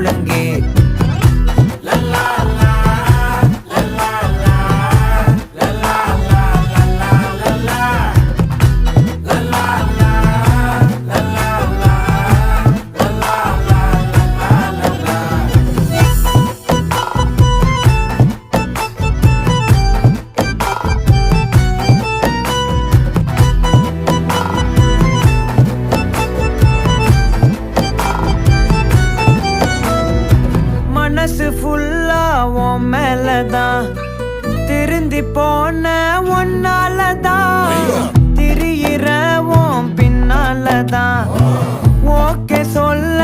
ஒழுங்கே மனசு ஃபுல்லா உன் மேலதான் திருந்தி போன ஒன்னாலதான் திரியிற உன் பின்னாலதான் ஓகே சொல்ல